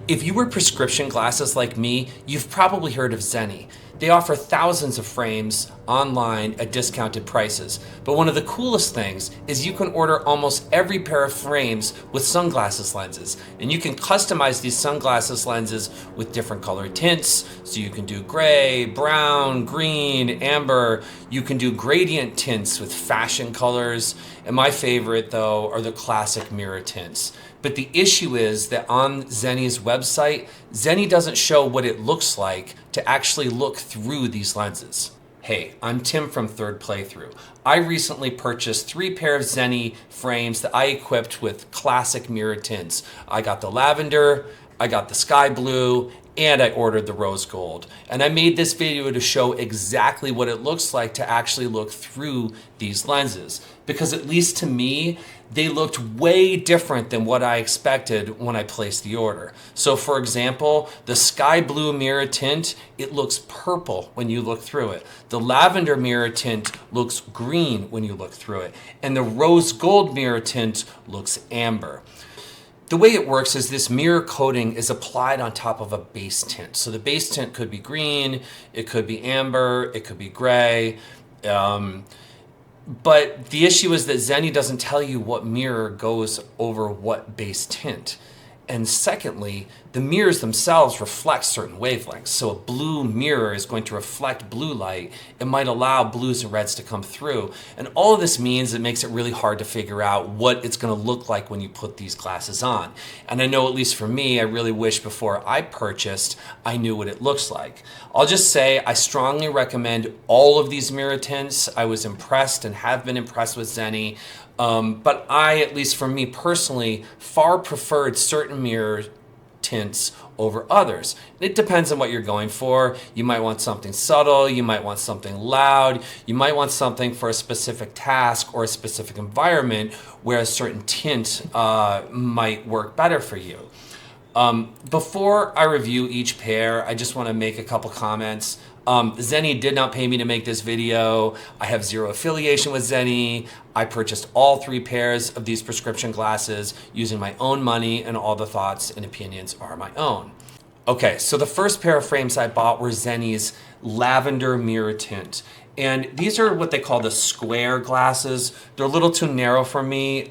If you wear prescription glasses like me, you've probably heard of Zenni. They offer thousands of frames online at discounted prices. But one of the coolest things is you can order almost every pair of frames with sunglasses lenses. And you can customize these sunglasses lenses with different color tints. So you can do gray, brown, green, amber. You can do gradient tints with fashion colors. And my favorite though are the classic mirror tints. But the issue is that on Zenni's website, Zenni doesn't show what it looks like to actually look through these lenses. Hey, I'm Tim from Third Playthrough. I recently purchased 3 pair of Zenni frames that I equipped with classic mirror tints. I got the lavender, I got the sky blue, and I ordered the rose gold. And I made this video to show exactly what it looks like to actually look through these lenses. Because at least to me, they looked way different than what I expected when I placed the order. So for example, the sky blue mirror tint, it looks purple when you look through it. The lavender mirror tint looks green when you look through it. And the rose gold mirror tint looks amber. The way it works is this mirror coating is applied on top of a base tint. So the base tint could be green, it could be amber, it could be gray. But the issue is that Zenni doesn't tell you what mirror goes over what base tint. And secondly, the mirrors themselves reflect certain wavelengths. So a blue mirror is going to reflect blue light. It might allow blues and reds to come through. And all of this means it makes it really hard to figure out what it's going to look like when you put these glasses on. And I know, at least for me, I really wish before I purchased, I knew what it looks like. I'll just say I strongly recommend all of these mirror tints. I was impressed and have been impressed with Zenni. But I, at least for me personally, far preferred certain mirror tints over others. It depends on what you're going for. You might want something subtle, you might want something loud, you might want something for a specific task or a specific environment where a certain tint might work better for you. Before I review each pair, I just want to make a couple comments. Zenni did not pay me to make this video. I have zero affiliation with Zenni. I purchased all 3 pairs of these prescription glasses using my own money, and all the thoughts and opinions are my own. Okay, so the first pair of frames I bought were Zenni's lavender mirror tint. And these are what they call the square glasses. They're a little too narrow for me.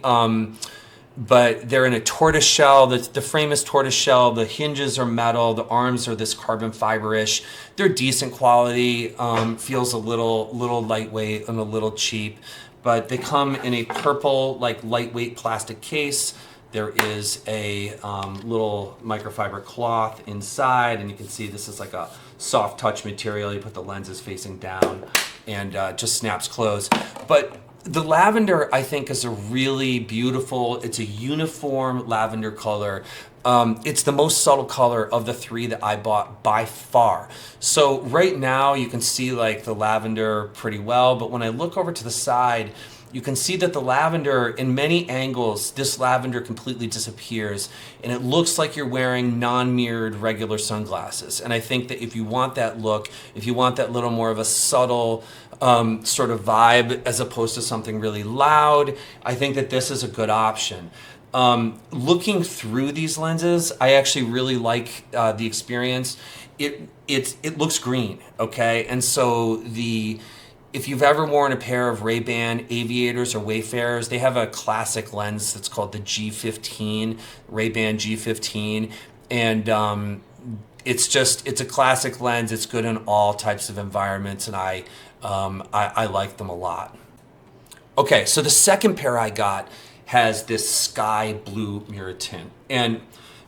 But they're in a tortoise shell. The frame is tortoise shell. The hinges are metal. The arms are this carbon fiber-ish. They're decent quality. Feels a little lightweight and a little cheap. But they come in a purple, like lightweight plastic case. There is a little microfiber cloth inside, and you can see this is like a soft touch material. You put the lenses facing down, and just snaps closed. But the lavender, I think, is a really beautiful, it's a uniform lavender color. It's the most subtle color of the 3 that I bought by far. So right now you can see like the lavender pretty well, but when I look over to the side, you can see that the lavender, in many angles, this lavender completely disappears, and it looks like you're wearing non-mirrored regular sunglasses. And I think that if you want that look, if you want that little more of a subtle sort of vibe as opposed to something really loud, I think that this is a good option. Looking through these lenses, I actually really like the experience. It looks green, okay? And so if you've ever worn a pair of Ray-Ban Aviators or Wayfarers, they have a classic lens that's called the G15, Ray-Ban G15. And it's a classic lens. It's good in all types of environments, and I like them a lot. Okay, so the second pair I got has this sky blue mirror tint. And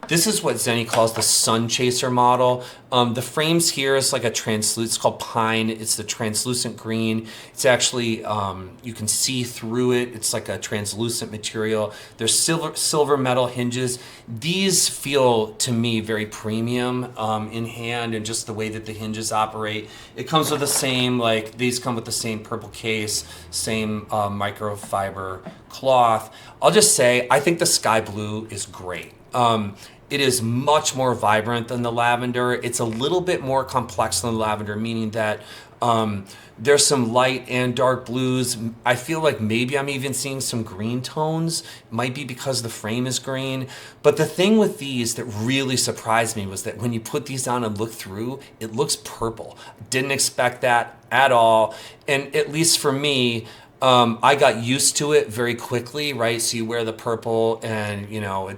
this is what Zenni calls the Sun Chaser model. The frames here is like a translucent, it's called Pine. It's the translucent green. It's actually, you can see through it. It's like a translucent material. There's silver metal hinges. These feel, to me, very premium in hand, and just the way that the hinges operate. It comes with the same, these come with the same purple case, same microfiber cloth. I'll just say, I think the sky blue is great. It is much more vibrant than the lavender. It's a little bit more complex than the lavender, meaning that There's some light and dark blues. I feel like maybe I'm even seeing some green tones. Might be because the frame is green. But the thing with these that really surprised me was that when you put these on and look through, it looks purple. Didn't expect that at all. And at least for me, I got used to it very quickly, right? So you wear the purple and, you know,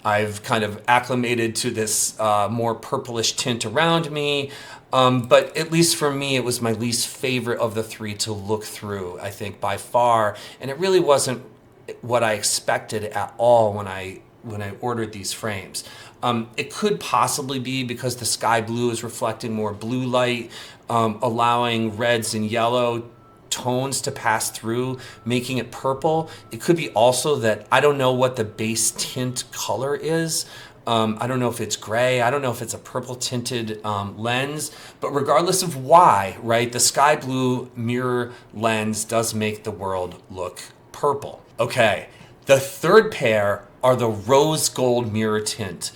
I've kind of acclimated to this more purplish tint around me. But at least for me, it was my least favorite of the three to look through, I think, by far. And it really wasn't what I expected at all when I ordered these frames. It could possibly be because the sky blue is reflecting more blue light, allowing reds and yellow tones to pass through, making it purple. It could be also that I don't know what the base tint color is. I don't know if it's gray. I don't know if it's a purple tinted lens. But regardless of why, right, the sky blue mirror lens does make the world look purple. Okay, the third pair are the rose gold mirror tint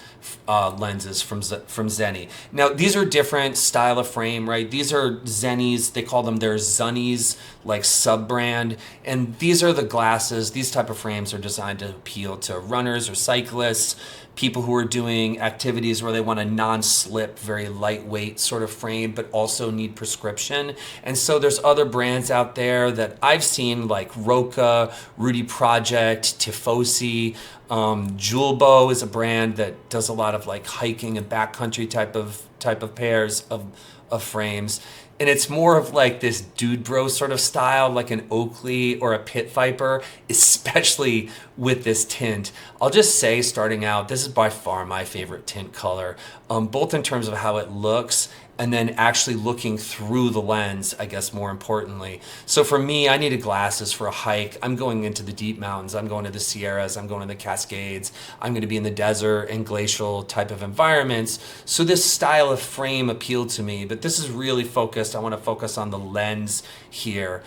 lenses from Zenni. Now, these are different style of frame, right? These are Zennies. They call them their Zunnies, like sub-brand. And these are the glasses. These type of frames are designed to appeal to runners or cyclists, people who are doing activities where they want a non-slip, very lightweight sort of frame, but also need prescription. And so there's other brands out there that I've seen, like Roca, Rudy Project, Tifosi. Julbo is a brand that does a lot of like hiking and backcountry type of pairs of frames. And it's more of like this dude bro sort of style, like an Oakley or a Pit Viper, especially with this tint. I'll just say, starting out, this is by far my favorite tint color, both in terms of how it looks and then actually looking through the lens, I guess more importantly. So for me, I needed glasses for a hike. I'm going into the deep mountains. I'm going to the Sierras. I'm going to the Cascades. I'm going to be in the desert and glacial type of environments. So this style of frame appealed to me, but this is really focused. I want to focus on the lens here.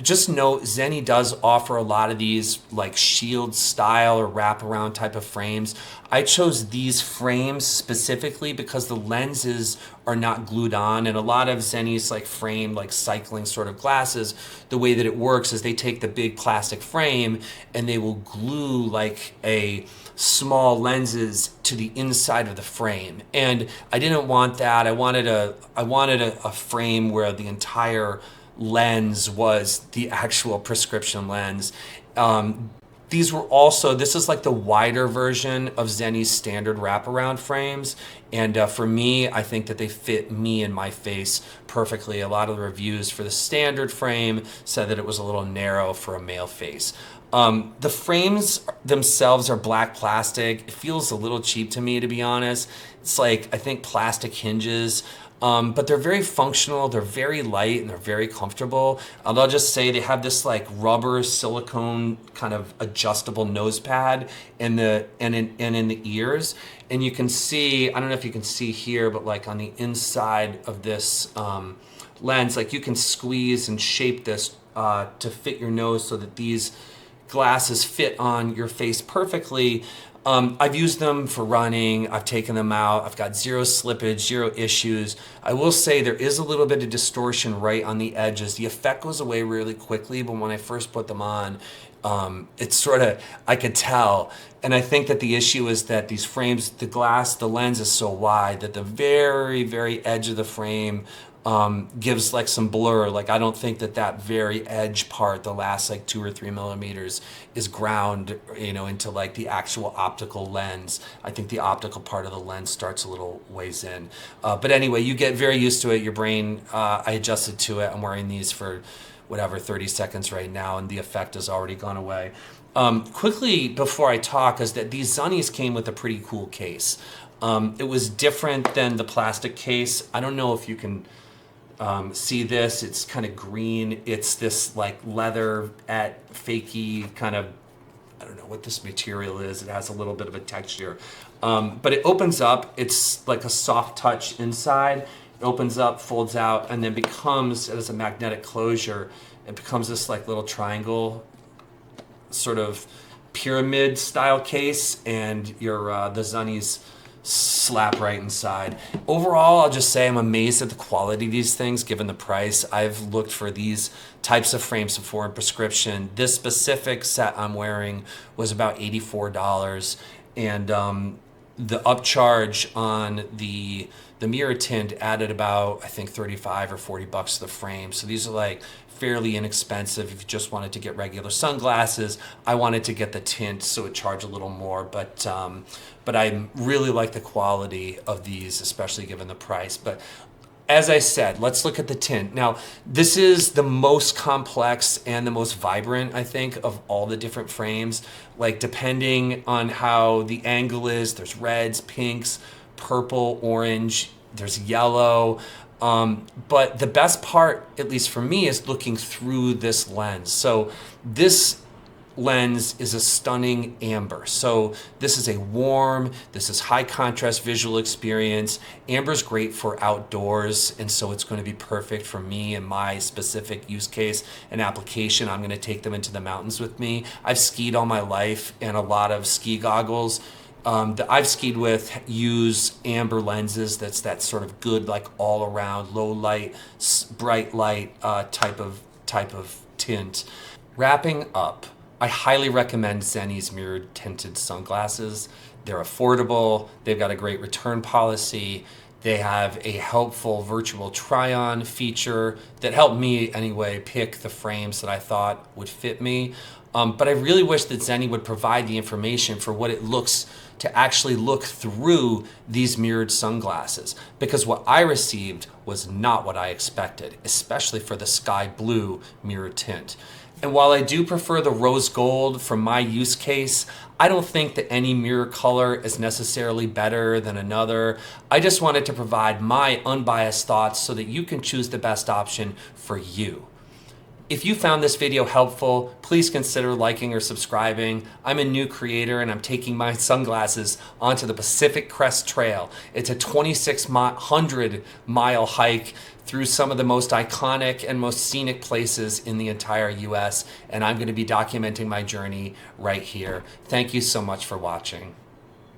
Just note, Zenni does offer a lot of these like shield style or wraparound type of frames. I chose these frames specifically because the lenses are not glued on, and a lot of Zenni's like frame, like cycling sort of glasses, the way that it works is they take the big plastic frame and they will glue like a small lenses to the inside of the frame. And I didn't want that. I wanted a frame where the entire lens was the actual prescription lens. These were also, this is like the wider version of Zenni's standard wraparound frames. And for me, I think that they fit me and my face perfectly. A lot of the reviews for the standard frame said that it was a little narrow for a male face. The frames themselves are black plastic. It feels a little cheap to me, to be honest. It's like, I think plastic hinges. But they're very functional, they're very light, and they're very comfortable. And I'll just say they have this like rubber silicone kind of adjustable nose pad in the in the ears. And you can see, I don't know if you can see here, but like on the inside of this lens, like you can squeeze and shape this to fit your nose so that these glasses fit on your face perfectly. I've used them for running. I've taken them out. I've got zero slippage, zero issues. I will say there is a little bit of distortion right on the edges. The effect goes away really quickly, but when I first put them on, it's sort of, I could tell. And I think that the issue is that these frames, the lens is so wide that the very, very edge of the frame gives like some blur. Like I don't think that very edge part, the last like 2 or 3 millimeters, is ground, into like the actual optical lens. I think the optical part of the lens starts a little ways in. But anyway, you get very used to it. Your brain, I adjusted to it. I'm wearing these for whatever 30 seconds right now, and the effect has already gone away. Quickly before I talk, is that these Zunnies came with a pretty cool case. It was different than the plastic case. I don't know if you can see this. It's kind of green. It's this like leather at fakey kind of, I don't know what this material is. It has a little bit of a texture. But it opens up. It's like a soft touch inside. It opens up, folds out, and then becomes, as a magnetic closure, it becomes this like little triangle sort of pyramid style case, and your the Zunnies slap right inside. Overall, I'll just say I'm amazed at the quality of these things given the price. I've looked for these types of frames before in prescription. This specific set I'm wearing was about $84, and the upcharge on the Mirror-Tint added about, I think, 35 or 40 bucks to the frame. So these are like fairly inexpensive if you just wanted to get regular sunglasses. I wanted to get the tint, so it charged a little more, but I really like the quality of these, especially given the price. But as I said, let's look at the tint. Now, this is the most complex and the most vibrant, I think, of all the different frames. Like, depending on how the angle is, there's reds, pinks, purple, orange, there's yellow. But the best part, at least for me, is looking through this lens. So this lens is a stunning amber. So this is a warm, this is high contrast visual experience. Amber's great for outdoors, and so it's going to be perfect for me and my specific use case and application. I'm going to take them into the mountains with me. I've skied all my life, and a lot of ski goggles that I've skied with use amber lenses. That's that sort of good, like all around low light, bright light type of tint. Wrapping up, I highly recommend Zenni's mirrored tinted sunglasses. They're affordable. They've got a great return policy. They have a helpful virtual try-on feature that helped me anyway pick the frames that I thought would fit me. But I really wish that Zenni would provide the information for what it looks to actually look through these mirrored sunglasses, because what I received was not what I expected, especially for the sky blue mirror tint. And while I do prefer the rose gold for my use case, I don't think that any mirror color is necessarily better than another. I just wanted to provide my unbiased thoughts so that you can choose the best option for you. If you found this video helpful, please consider liking or subscribing. I'm a new creator, and I'm taking my sunglasses onto the Pacific Crest Trail. It's a 2,600-mile hike through some of the most iconic and most scenic places in the entire US, and I'm going to be documenting my journey right here. Thank you so much for watching.